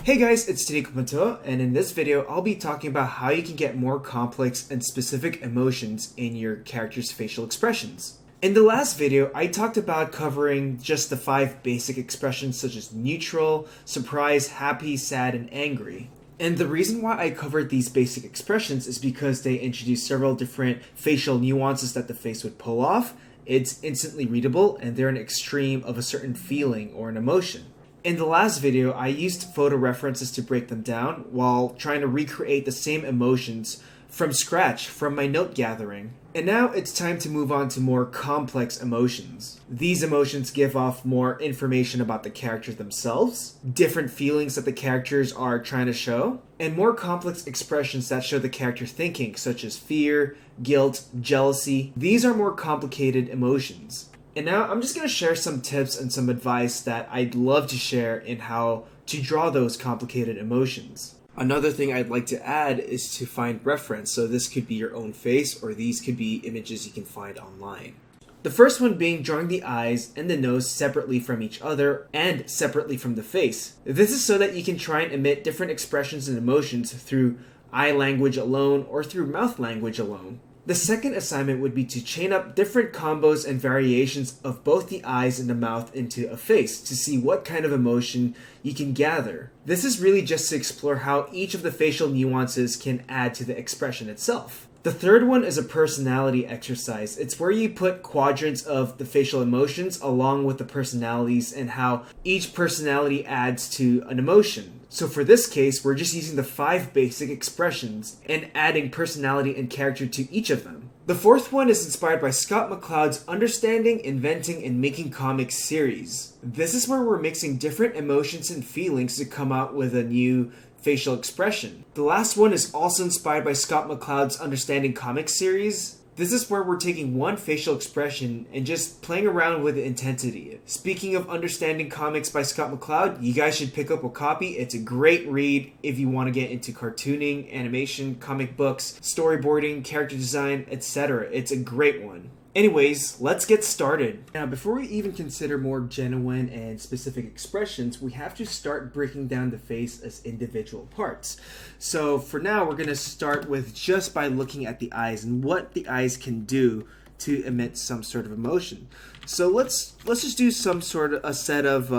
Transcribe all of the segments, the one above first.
Hey guys, it's Toniko Pantoja, and in this video, I'll be talking about how you can get more complex and specific emotions in your character's facial expressions. In the last video, I talked about covering just the 5 basic expressions such as neutral, surprise, happy, sad, and angry. And the reason why I covered these basic expressions is because they introduce several different facial nuances that the face would pull off. It's instantly readable, and they're an extreme of a certain feeling or an emotion. In the last video, I used photo references to break them down while trying to recreate the same emotions from scratch from my note gathering. And now it's time to move on to more complex emotions. These emotions give off more information about the characters themselves, different feelings that the characters are trying to show, and more complex expressions that show the character thinking, such as fear, guilt, jealousy. These are more complicated emotions. And now I'm just going to share some tips and some advice that I'd love to share in how to draw those complicated emotions. Another thing I'd like to add is to find reference. So this could be your own face, or these could be images you can find online. The first one being drawing the eyes and the nose separately from each other and separately from the face. This is so that you can try and emit different expressions and emotions through eye language alone or through mouth language alone. The second assignment would be to chain up different combos and variations of both the eyes and the mouth into a face to see what kind of emotion you can gather. This is really just to explore how each of the facial nuances can add to the expression itself. The third one is a personality exercise. It's where you put quadrants of the facial emotions along with the personalities and how each personality adds to an emotion. So for this case, we're just using the 5 basic expressions and adding personality and character to each of them. The fourth one is inspired by Scott McCloud's Understanding, Inventing, and Making Comics series. This is where we're mixing different emotions and feelings to come out with a new facial expression. The last one is also inspired by Scott McCloud's Understanding Comics series. This is where we're taking one facial expression and just playing around with the intensity. Speaking of Understanding Comics by Scott McCloud, you guys should pick up a copy. It's a great read if you want to get into cartooning, animation, comic books, storyboarding, character design, etc. It's a great one. Anyways, let's get started. Now, before we even consider more genuine and specific expressions, we have to start breaking down the face as individual parts. So for now, we're going to start with just by looking at the eyes and what the eyes can do to emit some sort of emotion. So let's just do some sort of a set of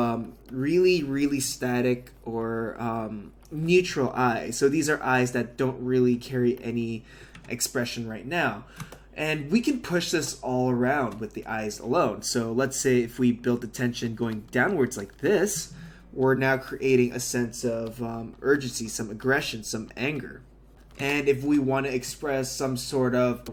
really static or neutral eyes. So these are eyes that don't really carry any expression right now. And we can push this all around with the eyes alone. So let's say if we build the tension going downwards like this, we're now creating a sense of urgency, some aggression, some anger. And if we want to express some sort of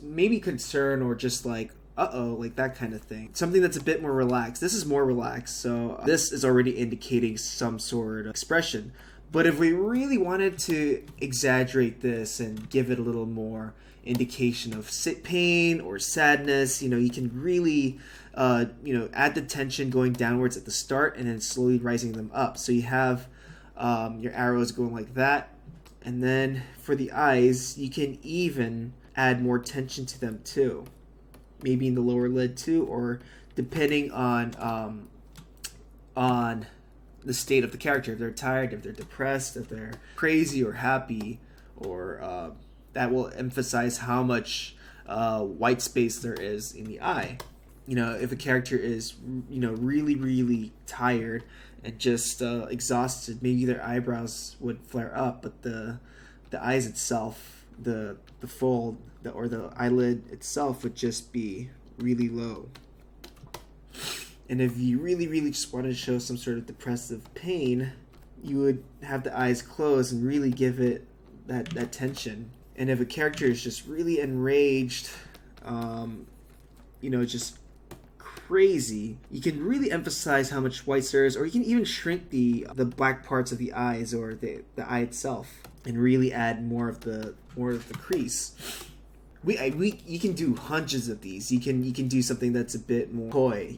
maybe concern or just like, uh-oh, like that kind of thing. Something that's a bit more relaxed. This is more relaxed, so this is already indicating some sort of expression. But if we really wanted to exaggerate this and give it a little more indication of pain or sadness, you can really add the tension going downwards at the start and then slowly rising them up. So you have your arrows going like that, and then for the eyes you can even add more tension to them too, maybe in the lower lid too, or depending on the state of the character, if they're tired, if they're depressed, if they're crazy or happy, or that will emphasize how much white space there is in the eye. If a character is, really tired and just exhausted, maybe their eyebrows would flare up, but the eyes itself, the fold, or the eyelid itself would just be really low. And if you really just wanted to show some sort of depressive pain, you would have the eyes closed and really give it that tension. And if a character is just really enraged, just crazy, you can really emphasize how much white there is, or you can even shrink the black parts of the eyes or the eye itself and really add more of the crease. You can do hundreds of these. You can do something that's a bit more coy,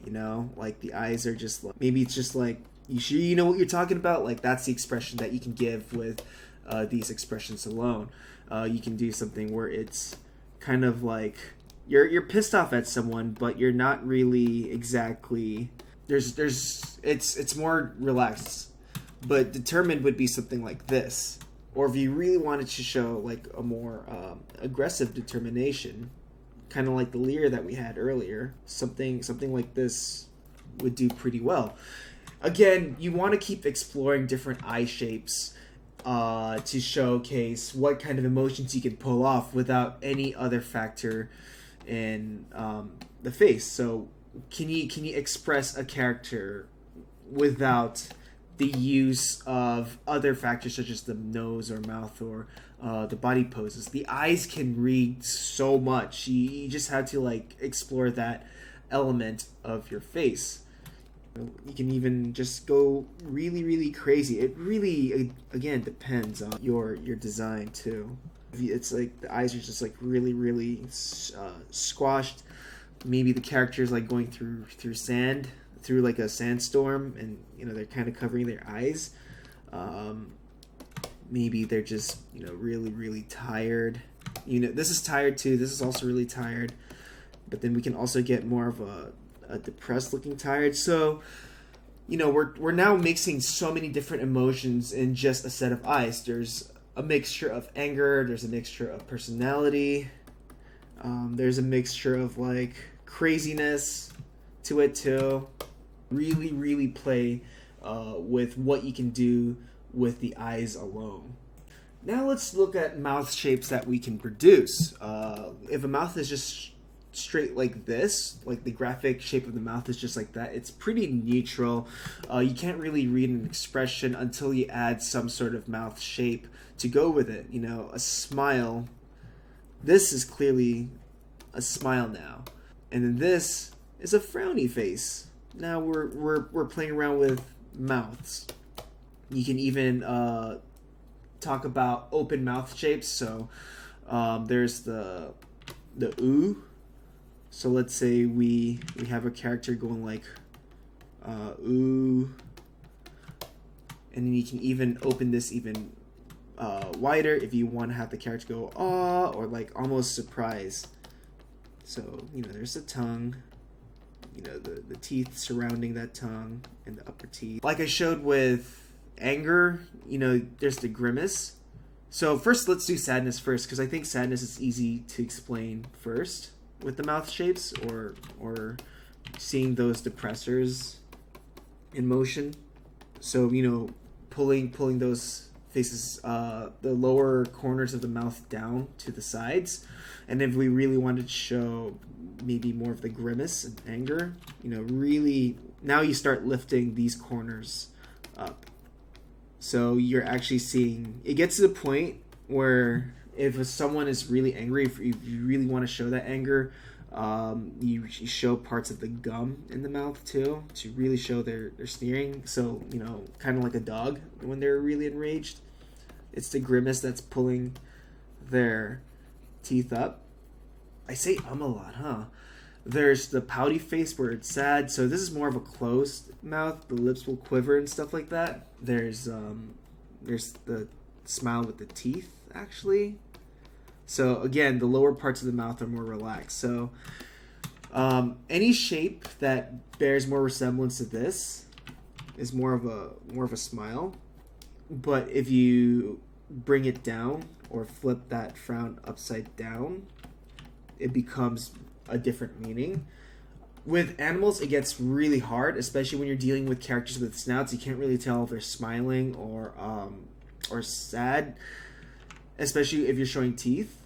like the eyes are just like, maybe it's just like, you sure you know what you're talking about? Like that's the expression that you can give with these expressions alone. You can do something where it's kind of like you're pissed off at someone, but you're not really exactly. It's more relaxed. But determined would be something like this. Or if you really wanted to show like a more aggressive determination, kind of like the leer that we had earlier, something like this would do pretty well. Again, you want to keep exploring different eye shapes to showcase what kind of emotions you can pull off without any other factor in the face. So can you express a character without the use of other factors such as the nose or mouth or the body poses? The eyes can read so much. You just have to like explore that element of your face. You can even just go really crazy. It really, again, depends on your design too. It's like the eyes are just like really squashed. Maybe the character is like going through sand, through like a sandstorm, and you know they're kind of covering their eyes. Maybe they're just really tired. This is tired too. This is also really tired. But then we can also get more of a depressed looking tired. So we're now mixing so many different emotions in just a set of eyes. There's a mixture of anger, there's a mixture of personality, there's a mixture of like craziness to it too. Really play with what you can do with the eyes alone. Now let's look at mouth shapes that we can produce. If a mouth is just straight like this, like the graphic shape of the mouth is just like that, it's pretty neutral. You can't really read an expression until you add some sort of mouth shape to go with it. A smile. This is clearly a smile now, and then this is a frowny face. Now we're playing around with mouths. You can even talk about open mouth shapes. So there's the ooh. So let's say we have a character going like ooh, and then you can even open this even wider if you want to have the character go ah, or like almost surprise. So there's the tongue, the teeth surrounding that tongue and the upper teeth. Like I showed with anger, there's the grimace. So first let's do sadness first, because I think sadness is easy to explain first with the mouth shapes, or seeing those depressors in motion. So pulling those faces, the lower corners of the mouth down to the sides. And if we really wanted to show maybe more of the grimace and anger, really now you start lifting these corners up. So you're actually seeing, it gets to the point where if someone is really angry, if you really want to show that anger, you show parts of the gum in the mouth too, to really show their sneering. So, kind of like a dog when they're really enraged. It's the grimace that's pulling their teeth up. I say a lot, huh? There's the pouty face where it's sad. So this is more of a closed mouth. The lips will quiver and stuff like that. There's the smile with the teeth, actually. So again, the lower parts of the mouth are more relaxed. So any shape that bears more resemblance to this is more of a smile. But if you bring it down or flip that frown upside down, it becomes a different meaning. With animals, it gets really hard, especially when you're dealing with characters with snouts. You can't really tell if they're smiling or sad, especially if you're showing teeth.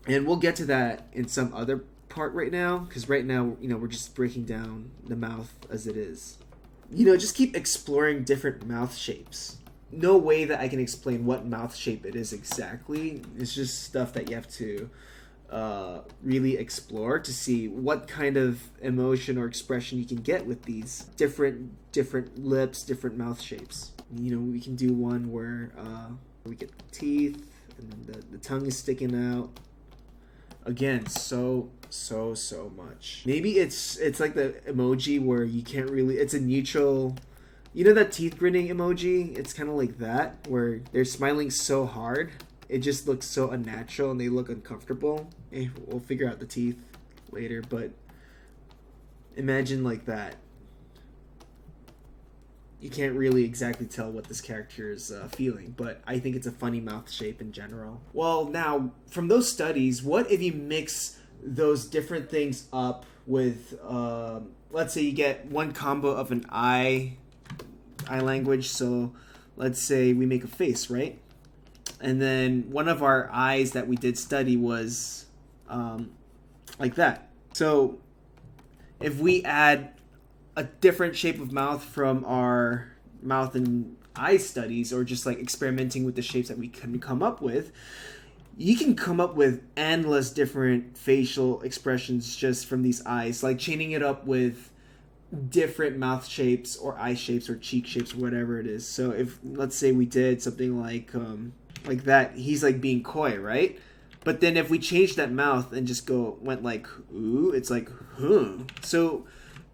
And we'll get to that in some other part right now, because right now, we're just breaking down the mouth as it is. Just keep exploring different mouth shapes. No way that I can explain what mouth shape it is exactly. It's just stuff that you have to really explore to see what kind of emotion or expression you can get with these different lips, different mouth shapes. We can do one where we get the teeth and then the tongue is sticking out. Again, so much. Maybe it's like the emoji where you can't really, it's a neutral, that teeth grinning emoji? It's kind of like that, where they're smiling so hard, it just looks so unnatural and they look uncomfortable. We'll figure out the teeth later, but imagine like that. you can't really exactly tell what this character is feeling, but I think it's a funny mouth shape in general. Well, now, from those studies, what if you mix those different things up with, let's say you get one combo of an eye language, so let's say we make a face, right? And then one of our eyes that we did study was like that. So if we add a different shape of mouth from our mouth and eye studies, or just like experimenting with the shapes that we can come up with, you can come up with endless different facial expressions just from these eyes, like chaining it up with different mouth shapes or eye shapes or cheek shapes, whatever it is. So if, let's say we did something like that, he's like being coy, right? But then if we change that mouth and just went like ooh, it's like huh. So,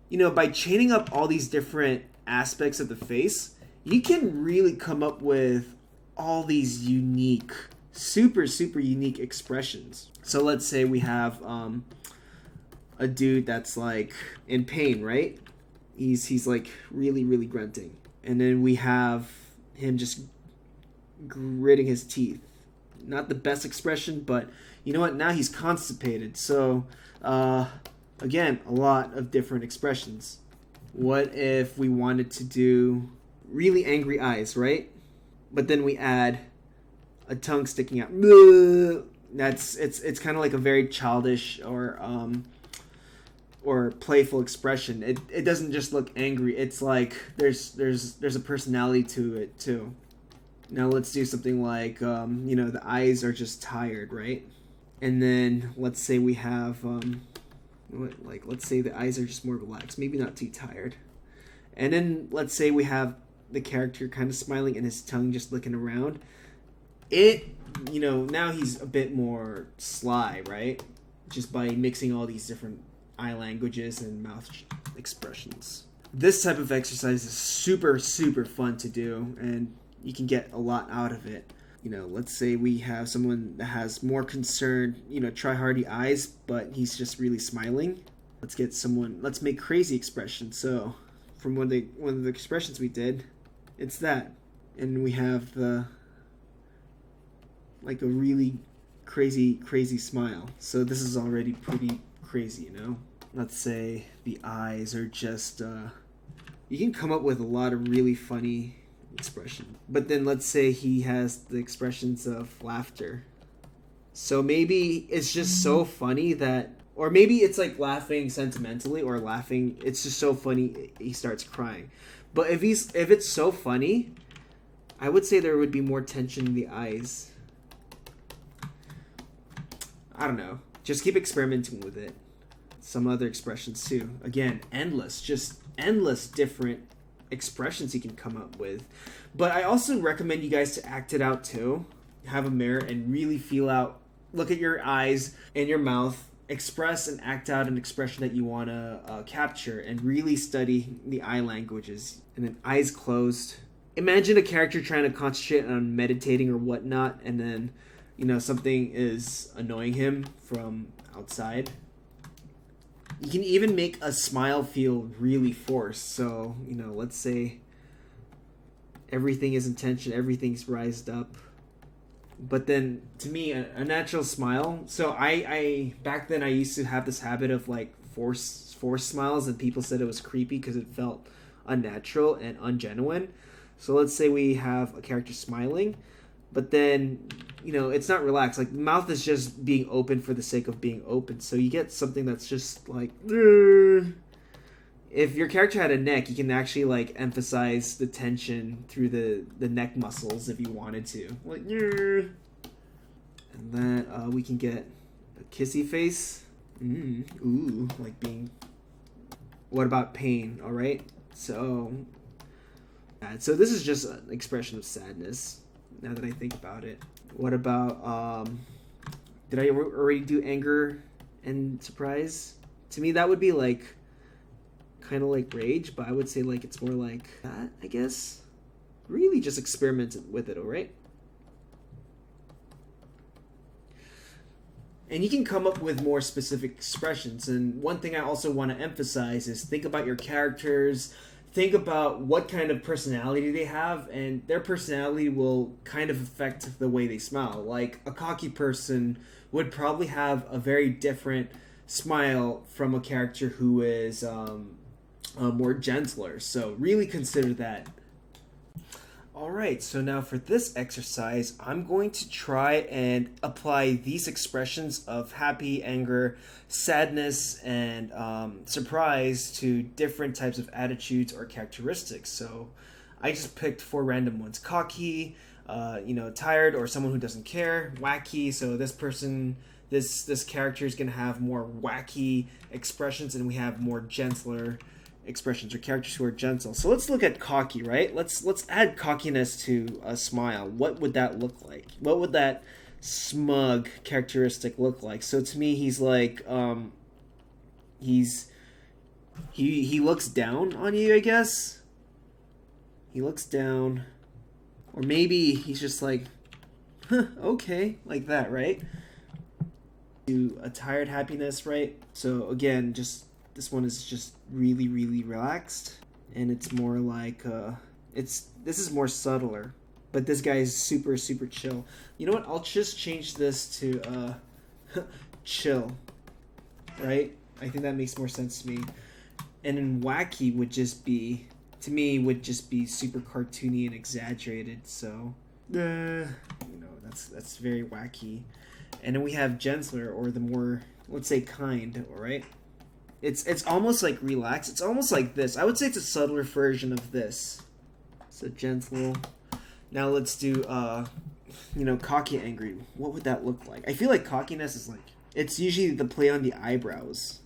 you know, by chaining up all these different aspects of the face, you can really come up with all these unique, super unique expressions. So let's say we have a dude that's like in pain, right? He's like really grunting, and then we have him just gritting his teeth. Not the best expression, but you know what? Now he's constipated. So again, a lot of different expressions. What if we wanted to do really angry eyes, right? But then we add a tongue sticking out. It's kind of like a very childish or playful expression. It doesn't just look angry. It's like there's a personality to it too. Now let's do something like you know, the eyes are just tired, right? And then let's say we have let's say the eyes are just more relaxed, maybe not too tired. And then let's say we have the character kind of smiling and his tongue just looking around. You know, now he's a bit more sly, right? Just by mixing all these different eye languages and mouth expressions. This type of exercise is super fun to do, and you can get a lot out of it. You know, let's say we have someone that has more concerned, you know, try-hardy eyes, but he's just really smiling. Let's make crazy expressions. So from one of the expressions we did, it's that. And we have like a really crazy smile. So this is already pretty crazy, you know? Let's say the eyes are just, you can come up with a lot of really funny expression. But then let's say he has the expressions of laughter. So maybe it's just so funny that, or maybe it's like laughing sentimentally, or laughing, it's just so funny he starts crying. But if it's so funny, I would say there would be more tension in the eyes. I don't know. Just keep experimenting with it. Some other expressions too. Again, just endless different expressions you can come up with. But I also recommend you guys to act it out too. Have a mirror and really feel out, look at your eyes and your mouth, express and act out an expression that you want to capture, and really study the eye languages. And then eyes closed. Imagine a character trying to concentrate on meditating or whatnot, and then, you know, something is annoying him from outside. You can even make a smile feel really forced. So, you know, let's say everything is in tension, everything's rised up. But then, to me, a natural smile. So I back then I used to have this habit of like forced smiles, and people said it was creepy because it felt unnatural and ungenuine. So let's say we have a character smiling, but then, you know, it's not relaxed. Like, the mouth is just being open for the sake of being open. So you get something that's just like, "Rrr." If your character had a neck, you can actually like emphasize the tension through the neck muscles if you wanted to. Like, "Rrr." And then we can get a kissy face. Ooh, like being. What about pain? All right. So this is just an expression of sadness. Now that I think about it, what about did I already do anger and surprise? To me, that would be like kind of like rage, but I would say like it's more like that, I guess. Really just experiment with it, all right? And you can come up with more specific expressions. And one thing I also want to emphasize is think about your characters, think about what kind of personality they have, and their personality will kind of affect the way they smile. Like a cocky person would probably have a very different smile from a character who is more gentler. So really consider that. Alright, so now for this exercise, I'm going to try and apply these expressions of happy, anger, sadness, and surprise to different types of attitudes or characteristics. So I just picked 4 random ones. Cocky, tired, or someone who doesn't care. Wacky, so this person, this character is going to have more wacky expressions, and we have more gentler expressions or characters who are gentle. So let's look at cocky, right? Let's add cockiness to a smile. What would that look like? What would that smug characteristic look like? So to me, he's like he looks down on you, I guess. He looks down, or maybe he's just like, huh, okay, like that, right? To a tired happiness, right? So again, just this one is just really, really relaxed, and it's more like this is more subtler, but this guy is super, super chill. You know what? I'll just change this to chill, right? I think that makes more sense to me. And then wacky would just be, to me, would just be super cartoony and exaggerated. So, that's very wacky. And then we have gentler, or the more, let's say, kind, all right? It's almost like relaxed. It's almost like this. I would say it's a subtler version of this. So gentle. Now let's do cocky, angry. What would that look like? I feel like cockiness is like, it's usually the play on the eyebrows.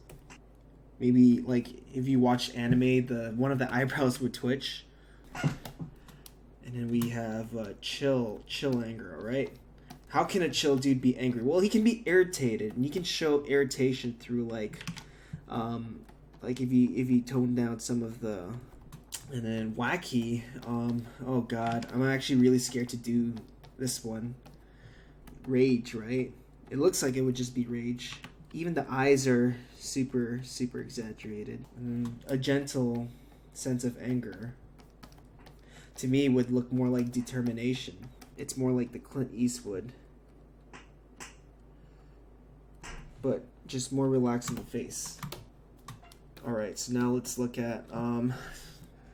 Maybe like if you watch anime, one of the eyebrows would twitch. And then we have chill anger. All right. How can a chill dude be angry? Well, he can be irritated, and you can show irritation through like if you tone down some of the. And then wacky, oh god, I'm actually really scared to do this one. Rage, right? It looks like it would just be rage. Even the eyes are super, super exaggerated. A gentle sense of anger, to me, would look more like determination. It's more like the Clint Eastwood, but just more relaxed in the face. Alright, so now let's look at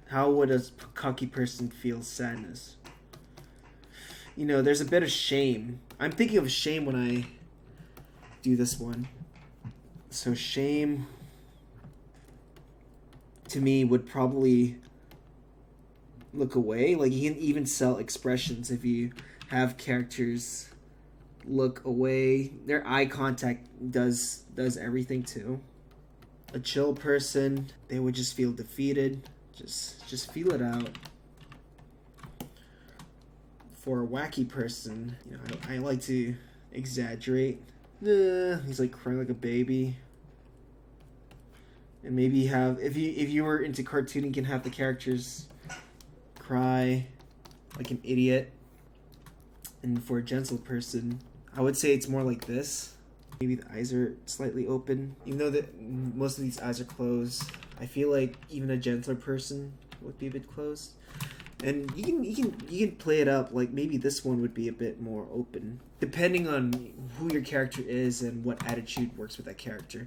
how would a cocky person feel sadness? There's a bit of shame. I'm thinking of shame when I do this one. So shame, to me, would probably look away. Like, you can even sell expressions if you have characters look away. Their eye contact does everything too. A chill person, they would just feel defeated. Just feel it out. For a wacky person, I like to exaggerate. He's like crying like a baby. And maybe if you were into cartoon, you can have the characters cry like an idiot. And for a gentle person, I would say it's more like this. Maybe the eyes are slightly open, even though most of these eyes are closed. I feel like even a gentler person would be a bit closed. And you can play it up, like maybe this one would be a bit more open, depending on who your character is and what attitude works with that character.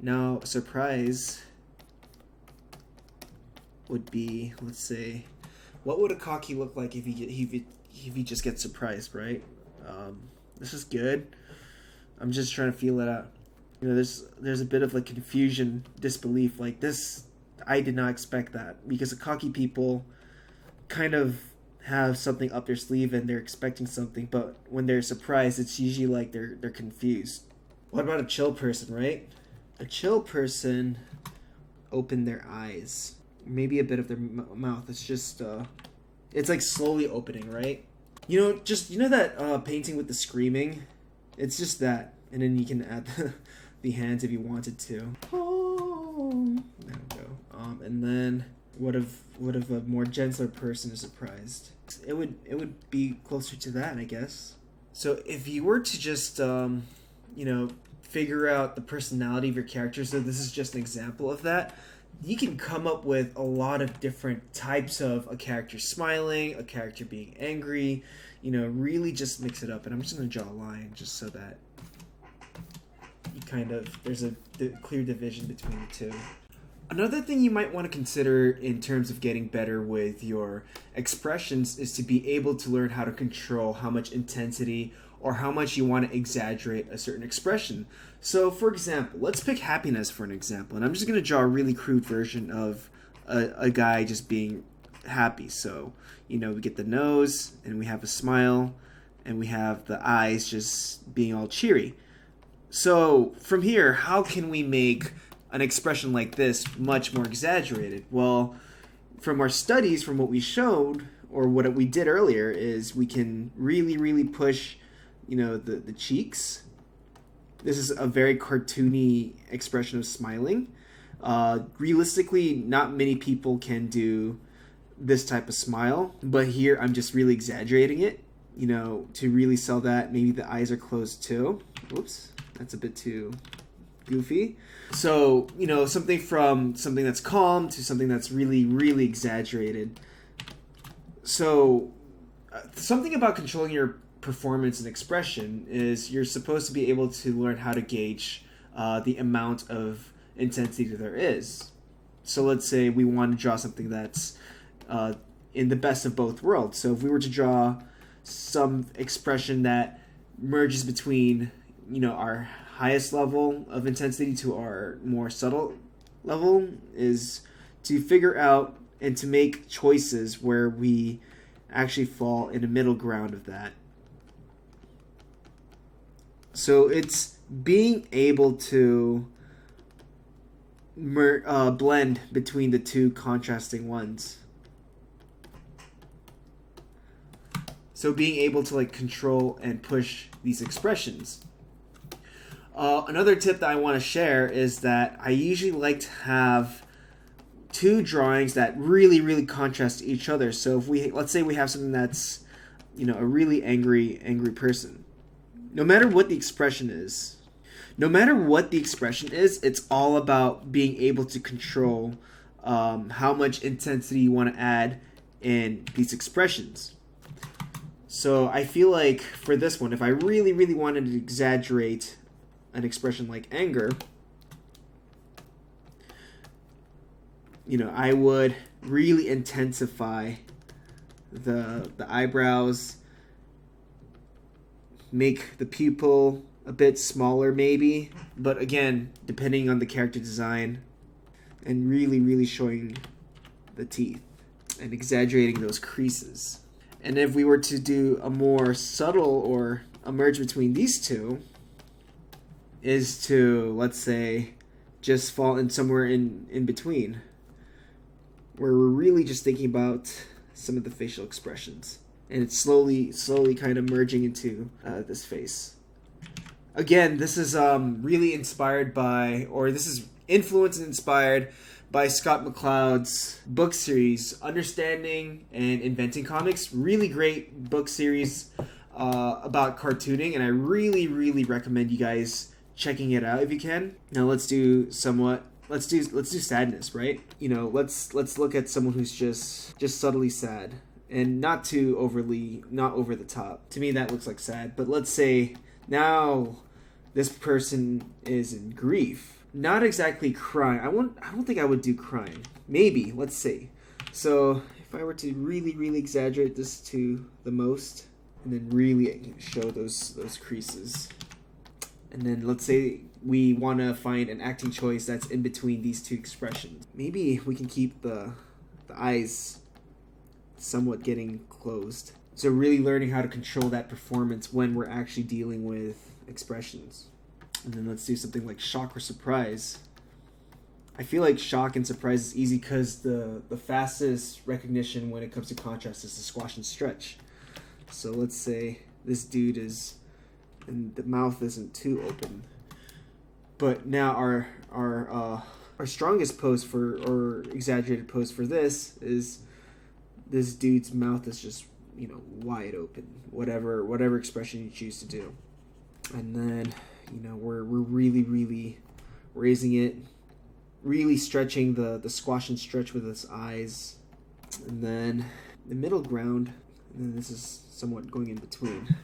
Now, surprise would be, let's say, what would a cocky look like if he just gets surprised, right? This is good. I'm just trying to feel it out. There's a bit of like confusion, disbelief. Like this, I did not expect that, because the cocky people kind of have something up their sleeve and they're expecting something, but when they're surprised, it's usually like they're confused. What about a chill person, right? A chill person open their eyes, maybe a bit of their mouth. It's just it's like slowly opening, right? That painting with the screaming. It's just that, and then you can add the hands if you wanted to. Oh, there we go. And then what if a more gentler person is surprised? It would be closer to that, I guess. So if you were to just figure out the personality of your character, so this is just an example of that. you can come up with a lot of different types of a character smiling, a character being angry, you know, really just mix it up. And I'm just going to draw a line just so that you kind of, there's a clear division between the two. Another thing you might want to consider in terms of getting better with your expressions is to be able to learn how to control how much intensity or how much you want to exaggerate a certain expression. So for example, let's pick happiness for an example, and I'm just going to draw a really crude version of a guy just being happy. So, you know, we get the nose and we have a smile and we have the eyes just being all cheery. So from here, how can we make an expression like this much more exaggerated? Well, from our studies, from what we showed, or what we did earlier, is we can really push, you know, the cheeks. This is a very cartoony expression of smiling. Realistically, not many people can do this type of smile, but here I'm just really exaggerating it, you know, to really sell that. Maybe the eyes are closed too. Oops, that's a bit too goofy. So, you know, something from something that's calm to something that's really exaggerated. So, something about controlling your performance and expression is you're supposed to be able to learn how to gauge the amount of intensity there is. So let's say we want to draw something that's in the best of both worlds. So if we were to draw some expression that merges between, you know, our highest level of intensity to our more subtle level, is to figure out and to make choices where we actually fall in the middle ground of that. So it's being able to blend between the two contrasting ones. So being able to like control and push these expressions. Another tip that I want to share is that I usually like to have two drawings that really contrast each other. So if let's say we have something that's, you know, a really angry person. No matter what the expression is, it's all about being able to control how much intensity you want to add in these expressions. So I feel like for this one, if I really wanted to exaggerate an expression like anger, you know, I would really intensify the eyebrows, make the pupil a bit smaller maybe, but again, depending on the character design, and really showing the teeth and exaggerating those creases. And if we were to do a more subtle or a merge between these two, is to, let's say, just fall in somewhere in between, where we're really just thinking about some of the facial expressions. And it's slowly kind of merging into this face. Again, this is really inspired by, or this is influenced and inspired by Scott McCloud's book series, Understanding and Inventing Comics. Really great book series about cartooning, and I really recommend you guys checking it out if you can. Now let's do sadness, right? You know, let's look at someone who's just subtly sad. And not over the top. To me, that looks like sad. But let's say now this person is in grief. Not exactly crying. I don't think I would do crying. Maybe. Let's see. So if I were to really exaggerate this to the most, and then really show those creases, and then let's say we want to find an acting choice that's in between these two expressions. Maybe we can keep the eyes somewhat getting closed. So really learning how to control that performance when we're actually dealing with expressions. And then let's do something like shock or surprise. I feel like shock and surprise is easy because the fastest recognition when it comes to contrast is the squash and stretch. So let's say this dude and the mouth isn't too open. But now our strongest pose or exaggerated pose for this is this dude's mouth is just, you know, wide open, whatever expression you choose to do. And then, you know, we're really raising it really stretching the squash and stretch with his eyes. And then the middle ground, and then this is somewhat going in between.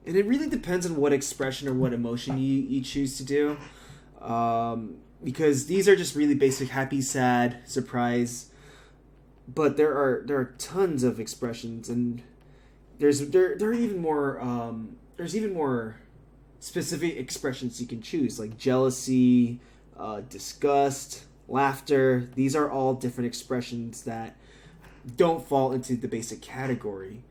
And it really depends on what expression or what emotion you choose to do. Because these are just really basic happy, sad, surprise. But there are tons of expressions, and there are even more there's even more specific expressions you can choose, like jealousy, disgust, laughter. These are all different expressions that don't fall into the basic category.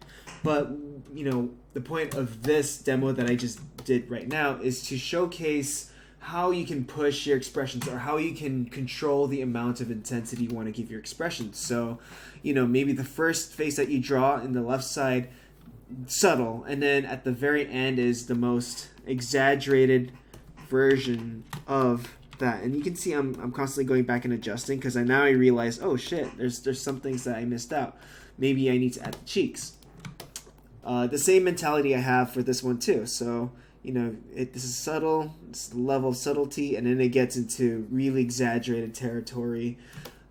But, you know, the point of this demo that I just did right now is to showcase how you can push your expressions, or how you can control the amount of intensity you want to give your expressions. So, you know, maybe the first face that you draw in the left side, subtle, and then at the very end is the most exaggerated version of that. And you can see I'm constantly going back and adjusting, because I realize, oh shit, there's some things that I missed out. Maybe I need to add the cheeks. The same mentality I have for this one too. So, you know, this is subtle, it's the level of subtlety, and then it gets into really exaggerated territory.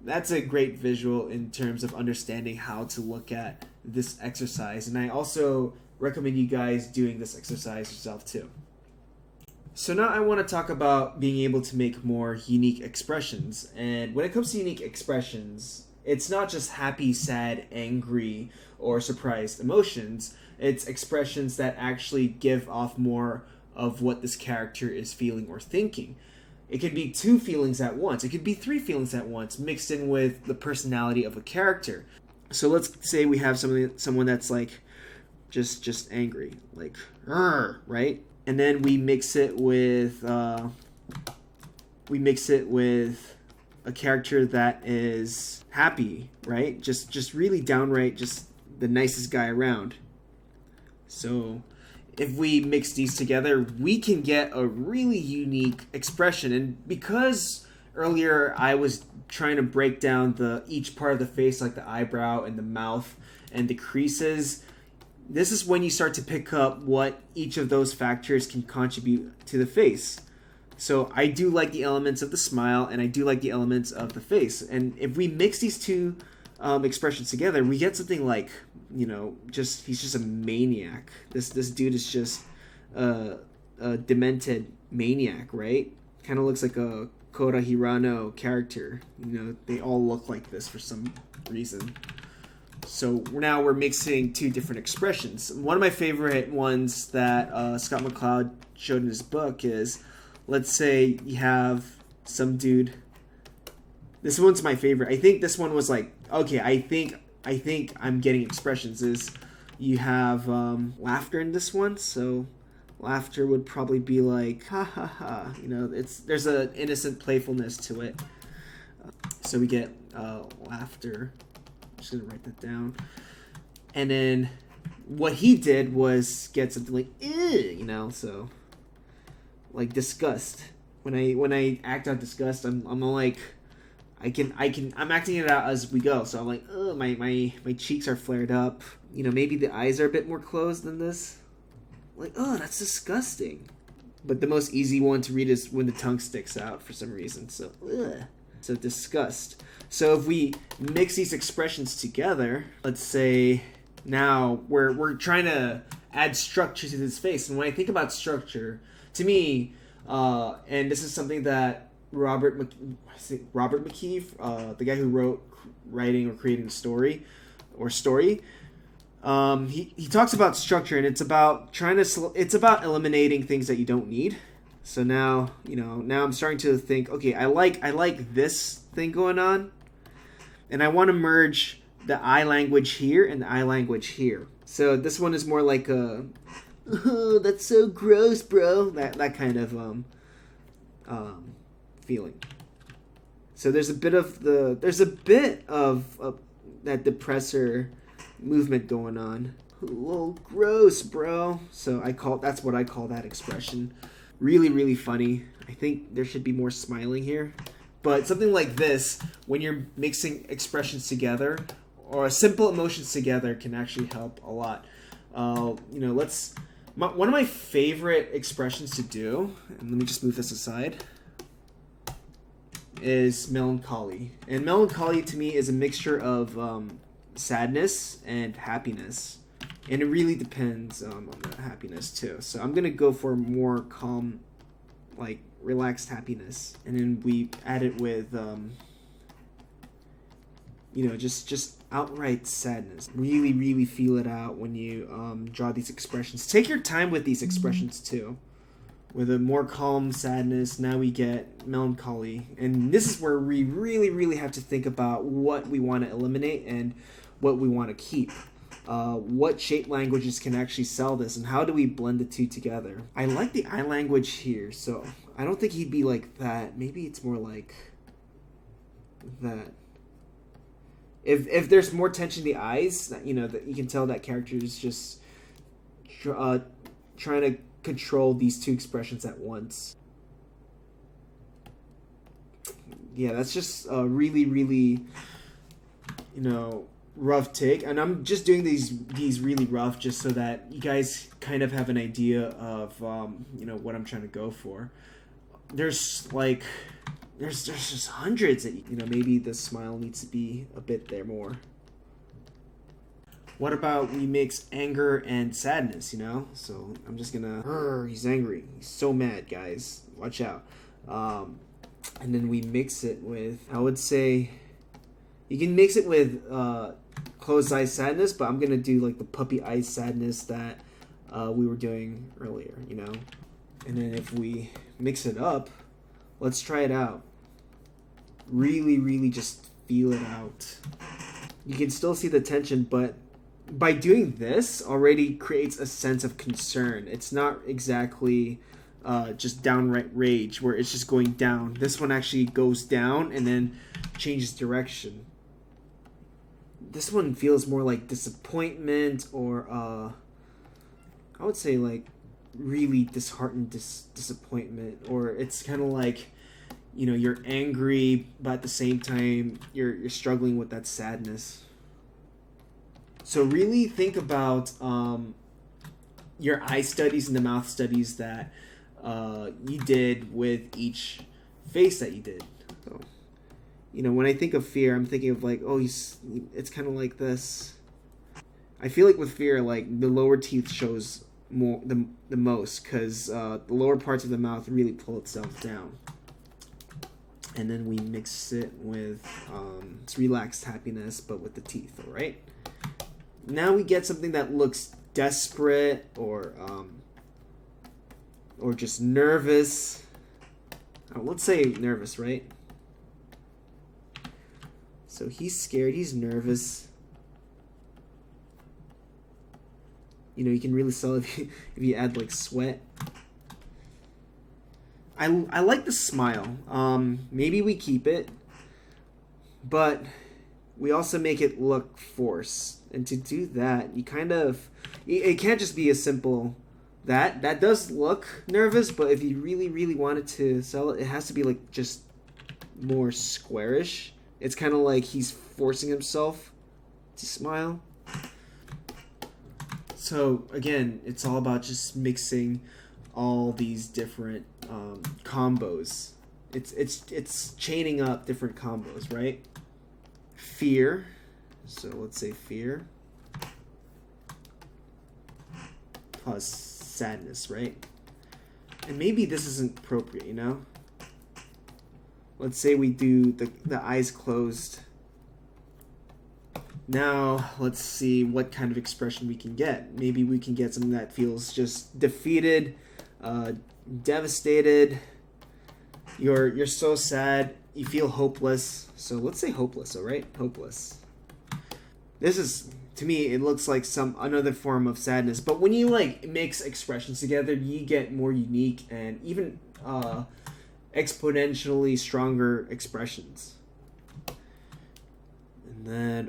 That's a great visual in terms of understanding how to look at this exercise. And I also recommend you guys doing this exercise yourself too. So now I want to talk about being able to make more unique expressions. And when it comes to unique expressions, it's not just happy, sad, angry, or surprised emotions. It's expressions that actually give off more of what this character is feeling or thinking. It could be 2 feelings at once. It could be 3 feelings at once, mixed in with the personality of a character. So let's say we have someone that's like just angry, like right? And then we mix it with a character that is happy, right? Just really downright, just the nicest guy around. So if we mix these together, we can get a really unique expression. And because earlier I was trying to break down each part of the face, like the eyebrow and the mouth and the creases, this is when you start to pick up what each of those factors can contribute to the face. So I do like the elements of the smile, and I do like the elements of the face. And if we mix these two expressions together, we get something like, you know, he's just a maniac. This dude is just a demented maniac, right? Kind of looks like a Kora Hirano character. You know, they all look like this for some reason. So now we're mixing 2 different expressions. One of my favorite ones that Scott McCloud showed in his book is, let's say you have some dude. This one's my favorite. I think this one was like, okay, I think I'm getting expressions. Is you have laughter in this one. So laughter would probably be like, ha ha ha. You know, there's an innocent playfulness to it. So we get laughter. I'm just gonna write that down. And then what he did was get something like, you know, so like disgust. When I act out disgust, I'm like, I'm acting it out as we go. So I'm like, my cheeks are flared up. You know, maybe the eyes are a bit more closed than this. Like, oh, that's disgusting. But the most easy one to read is when the tongue sticks out for some reason. So, so disgust. So if we mix these expressions together, let's say now we're trying to add structure to this face. And when I think about structure, to me, and this is something that Robert McKee, the guy who wrote Writing or Creating Story, he talks about structure, and it's about it's about eliminating things that you don't need. So now, you know, now I'm starting to think, okay, I like this thing going on, and I want to merge the eye language here and the eye language here. So this one is more like a, oh, that's so gross, bro. That kind of feeling. So there's a bit of that depressor movement going on. Oh, gross, bro. So that's what I call that expression. Really, really funny. I think there should be more smiling here. But something like this, when you're mixing expressions together or simple emotions together, can actually help a lot. You know, one of my favorite expressions to do, and let me just move this aside. is melancholy. And melancholy to me is a mixture of sadness and happiness. And it really depends on the happiness too. So I'm going to go for more calm, like relaxed happiness. And then we add it with, you know, just outright sadness. Really, really feel it out when you draw these expressions. Take your time with these expressions too. With a more calm sadness, now we get melancholy. And this is where we really, really have to think about what we want to eliminate and what we want to keep. What shape languages can actually sell this, and how do we blend the two together? I like the eye language here, so I don't think he'd be like that. Maybe it's more like that. If there's more tension in the eyes, you know, that you can tell that character is just trying to control these two expressions at once. Yeah, that's just a really, really, you know, rough take. And I'm just doing these really rough just so that you guys kind of have an idea of, you know, what I'm trying to go for. There's just hundreds that, you know, maybe the smile needs to be a bit there more. What about we mix anger and sadness, you know? So I'm just gonna, he's angry. He's so mad, guys. Watch out. And then we mix it with, I would say, you can mix it with closed eye sadness, but I'm gonna do like the puppy eye sadness that we were doing earlier, you know? And then if we mix it up, let's try it out. Really, really just feel it out. You can still see the tension, but by doing this already creates a sense of concern. It's not exactly just downright rage where it's just going down. This one actually goes down and then changes direction. This one feels more like disappointment, or I would say like really disheartened disappointment, or it's kind of like, you know, you're angry but at the same time you're struggling with that sadness. So really think about your eye studies and the mouth studies that you did with each face that you did. So, you know, when I think of fear, I'm thinking of like, oh, it's kind of like this. I feel like with fear, like the lower teeth shows more the most, because the lower parts of the mouth really pull itself down. And then we mix it with it's relaxed happiness, but with the teeth. All right. Now we get something that looks desperate, or just nervous. Let's say nervous, right? So he's scared, he's nervous. You know, you can really tell if you add like sweat. I like the smile. Maybe we keep it, but we also make it look forced. And to do that, you kind of, it can't just be a simple that does look nervous, but if you really, really wanted to sell it, it has to be like just more squarish. It's kind of like he's forcing himself to smile. So again, it's all about just mixing all these different combos. It's chaining up different combos, right? Fear. So let's say fear plus sadness, right? And maybe this isn't appropriate, you know? Let's say we do the eyes closed. Now, let's see what kind of expression we can get. Maybe we can get something that feels just defeated, devastated. You're so sad, you feel hopeless. So let's say hopeless, all right? Hopeless. This is, to me, it looks like another form of sadness. But when you like mix expressions together, you get more unique and even exponentially stronger expressions. And then,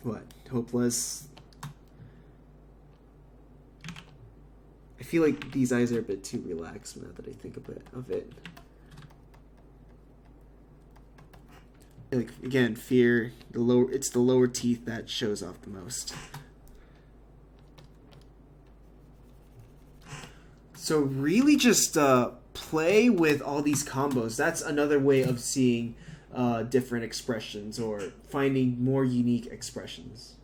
what? Hopeless. I feel like these eyes are a bit too relaxed now that I think of it. Like, again, fear, it's the lower teeth that shows off the most. So really just play with all these combos. That's another way of seeing different expressions or finding more unique expressions.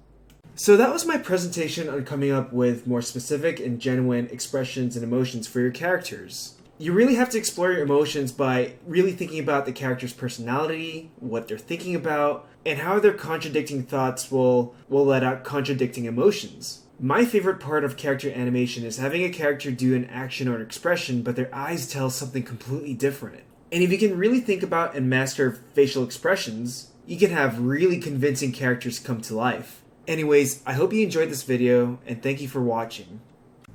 So that was my presentation on coming up with more specific and genuine expressions and emotions for your characters. You really have to explore your emotions by really thinking about the character's personality, what they're thinking about, and how their contradicting thoughts will let out contradicting emotions. My favorite part of character animation is having a character do an action or an expression, but their eyes tell something completely different. And if you can really think about and master facial expressions, you can have really convincing characters come to life. Anyways, I hope you enjoyed this video, and thank you for watching.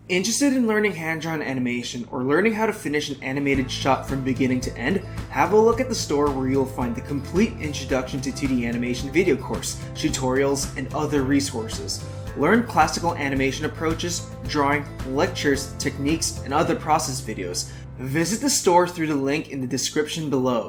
Interested in learning hand-drawn animation or learning how to finish an animated shot from beginning to end? Have a look at the store where you'll find the complete Introduction to 2D Animation video course, tutorials, and other resources. Learn classical animation approaches, drawing, lectures, techniques, and other process videos. Visit the store through the link in the description below.